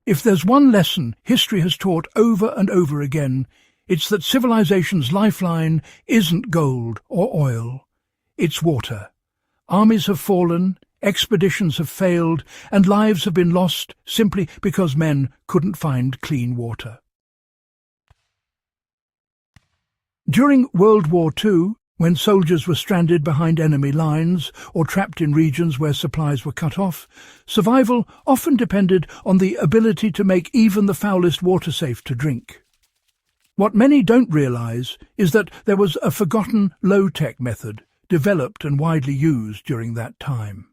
If there's one lesson history has taught over and over again, it's that civilization's lifeline isn't gold or oil, it's water. Armies have fallen, expeditions have failed, and lives have been lost simply because men couldn't find clean water. During World War II, when soldiers were stranded behind enemy lines or trapped in regions where supplies were cut off, survival often depended on the ability to make even the foulest water safe to drink. What many don't realize is that there was a forgotten low-tech method developed and widely used during that time.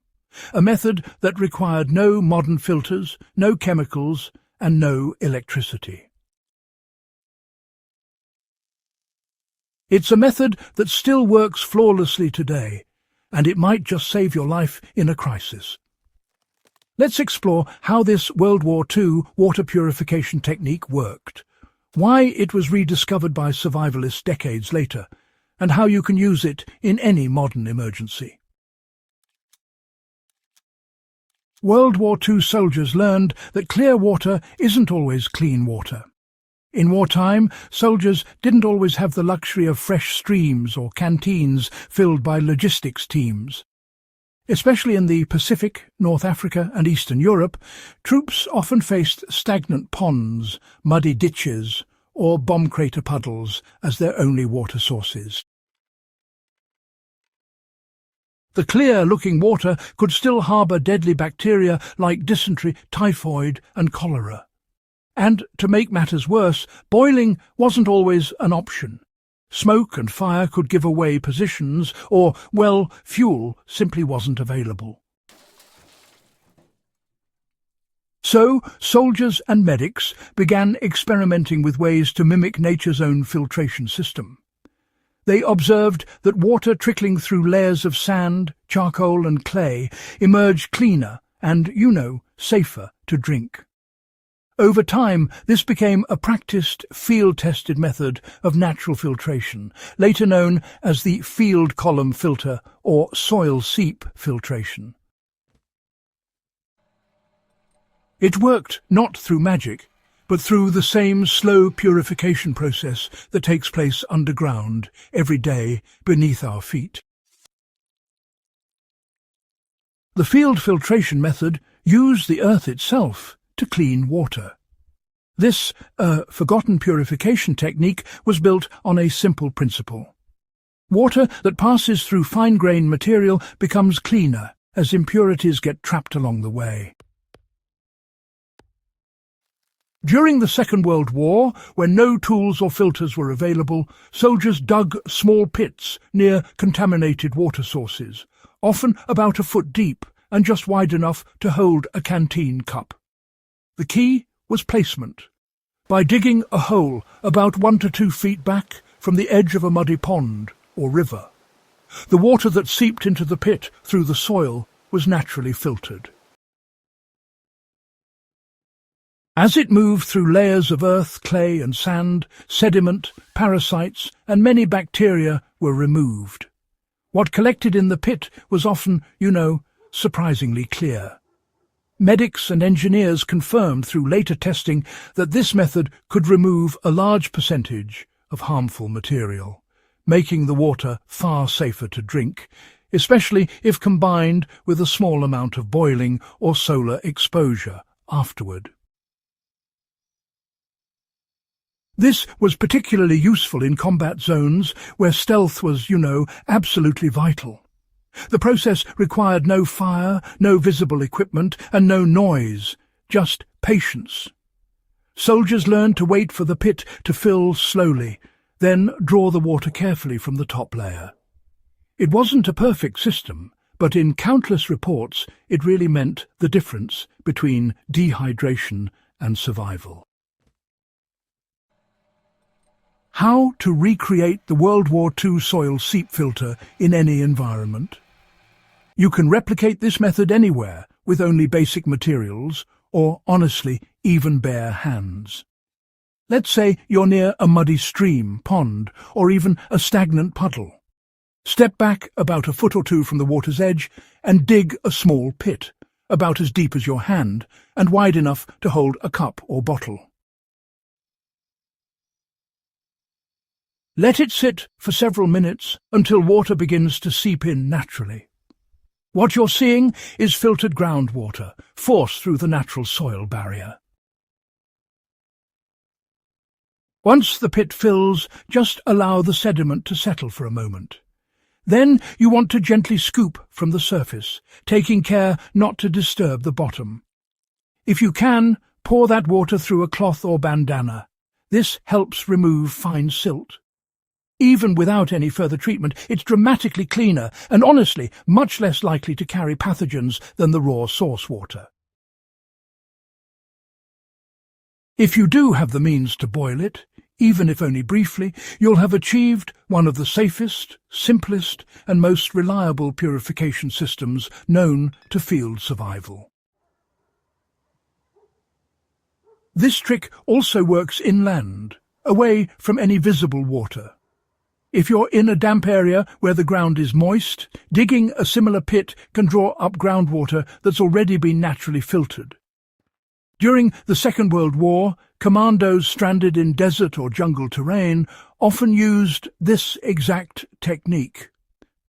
A method that required no modern filters, no chemicals, and no electricity. It's a method that still works flawlessly today, and it might just save your life in a crisis. Let's explore how this World War II water purification technique worked, why it was rediscovered by survivalists decades later, and how you can use it in any modern emergency. World War II soldiers learned that clear water isn't always clean water. In wartime, soldiers didn't always have the luxury of fresh streams or canteens filled by logistics teams. Especially in the Pacific, North Africa and Eastern Europe, troops often faced stagnant ponds, muddy ditches, or bomb crater puddles as their only water sources. The clear-looking water could still harbour deadly bacteria like dysentery, typhoid and cholera. And, to make matters worse, boiling wasn't always an option. Smoke and fire could give away positions, or, well, fuel simply wasn't available. So, soldiers and medics began experimenting with ways to mimic nature's own filtration system. They observed that water trickling through layers of sand, charcoal and clay emerged cleaner and, safer to drink. Over time, this became a practiced, field-tested method of natural filtration, later known as the field column filter or soil seep filtration. It worked not through magic, but through the same slow purification process that takes place underground, every day, beneath our feet. The field filtration method used the earth itself to clean water. This forgotten purification technique was built on a simple principle. Water that passes through fine-grained material becomes cleaner as impurities get trapped along the way. During the Second World War, when no tools or filters were available, soldiers dug small pits near contaminated water sources, often about a foot deep and just wide enough to hold a canteen cup. The key was placement. By digging a hole about 1 to 2 feet back from the edge of a muddy pond or river, the water that seeped into the pit through the soil was naturally filtered. As it moved through layers of earth, clay and sand, sediment, parasites and many bacteria were removed. What collected in the pit was often, surprisingly clear. Medics and engineers confirmed through later testing that this method could remove a large percentage of harmful material, making the water far safer to drink, especially if combined with a small amount of boiling or solar exposure afterward. This was particularly useful in combat zones where stealth was, absolutely vital. The process required no fire, no visible equipment, and no noise, just patience. Soldiers learned to wait for the pit to fill slowly, then draw the water carefully from the top layer. It wasn't a perfect system, but in countless reports it really meant the difference between dehydration and survival. How to recreate the World War II soil seep filter in any environment? You can replicate this method anywhere with only basic materials or, honestly, even bare hands. Let's say you're near a muddy stream, pond, or even a stagnant puddle. Step back about a foot or two from the water's edge and dig a small pit, about as deep as your hand, and wide enough to hold a cup or bottle. Let it sit for several minutes until water begins to seep in naturally. What you're seeing is filtered groundwater forced through the natural soil barrier. Once the pit fills, just allow the sediment to settle for a moment. Then you want to gently scoop from the surface, taking care not to disturb the bottom. If you can, pour that water through a cloth or bandana. This helps remove fine silt. Even without any further treatment, it's dramatically cleaner and honestly much less likely to carry pathogens than the raw source water. If you do have the means to boil it, even if only briefly, you'll have achieved one of the safest, simplest and most reliable purification systems known to field survival. This trick also works inland, away from any visible water. If you're in a damp area where the ground is moist, digging a similar pit can draw up groundwater that's already been naturally filtered. During the Second World War, commandos stranded in desert or jungle terrain often used this exact technique,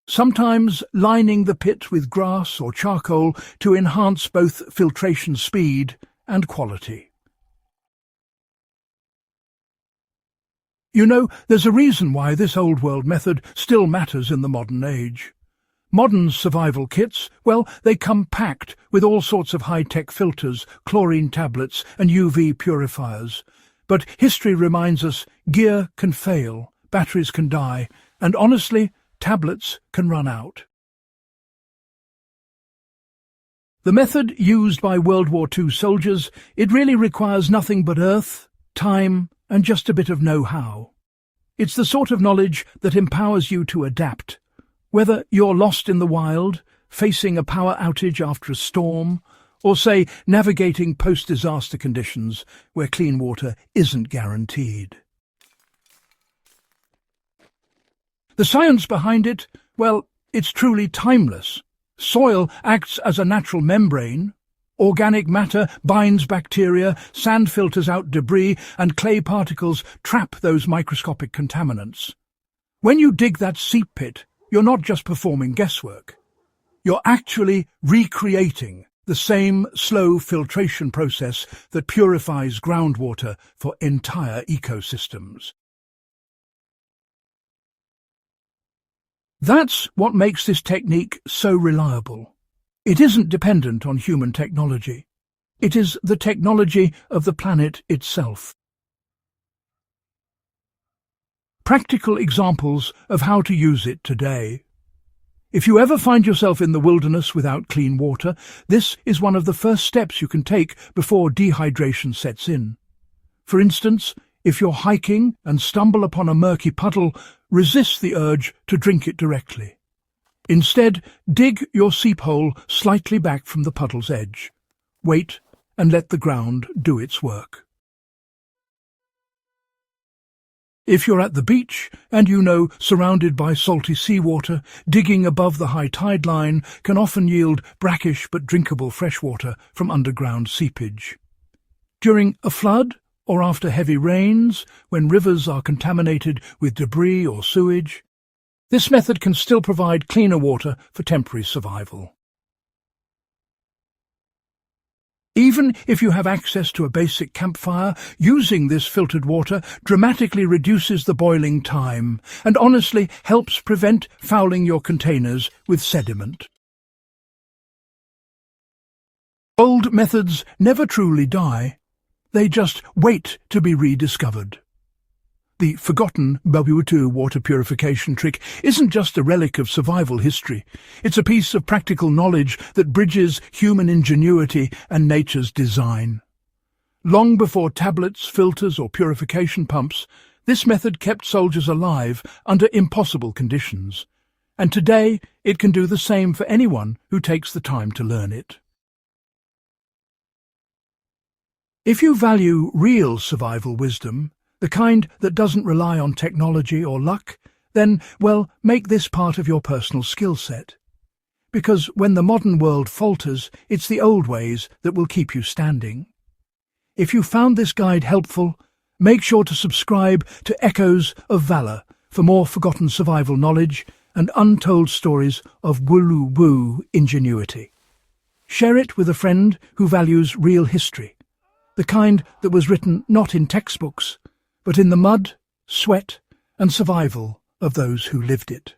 sometimes lining the pit with grass or charcoal to enhance both filtration speed and quality. You know, there's a reason why this old-world method still matters in the modern age. Modern survival kits, well, they come packed with all sorts of high-tech filters, chlorine tablets and UV purifiers. But history reminds us gear can fail, batteries can die, and honestly, tablets can run out. The method used by World War II soldiers, it really requires nothing but earth, time, and just a bit of know-how. It's the sort of knowledge that empowers you to adapt. Whether you're lost in the wild, facing a power outage after a storm, or, say, navigating post-disaster conditions where clean water isn't guaranteed. The science behind it, well, it's truly timeless. Soil acts as a natural membrane. Organic matter binds bacteria, sand filters out debris, and clay particles trap those microscopic contaminants. When you dig that seep pit, you're not just performing guesswork. You're actually recreating the same slow filtration process that purifies groundwater for entire ecosystems. That's what makes this technique so reliable. It isn't dependent on human technology. It is the technology of the planet itself. Practical examples of how to use it today. If you ever find yourself in the wilderness without clean water, this is one of the first steps you can take before dehydration sets in. For instance, if you're hiking and stumble upon a murky puddle, resist the urge to drink it directly. Instead, dig your seep hole slightly back from the puddle's edge. Wait and let the ground do its work. If you're at the beach and you know surrounded by salty seawater, digging above the high tide line can often yield brackish but drinkable freshwater from underground seepage. During a flood or after heavy rains, when rivers are contaminated with debris or sewage, this method can still provide cleaner water for temporary survival. Even if you have access to a basic campfire, using this filtered water dramatically reduces the boiling time and honestly helps prevent fouling your containers with sediment. Old methods never truly die. They just wait to be rediscovered. The forgotten WO2 water purification trick isn't just a relic of survival history. It's a piece of practical knowledge that bridges human ingenuity and nature's design. Long before tablets, filters or purification pumps, this method kept soldiers alive under impossible conditions. And today it can do the same for anyone who takes the time to learn it. If you value real survival wisdom, the kind that doesn't rely on technology or luck, then, well, make this part of your personal skill set. because when the modern world falters, it's the old ways that will keep you standing. If you found this guide helpful, make sure to subscribe to Echoes of Valor for more forgotten survival knowledge and untold stories of Wulu-woo ingenuity. Share it with a friend who values real history, the kind that was written not in textbooks, but in the mud, sweat, and survival of those who lived it.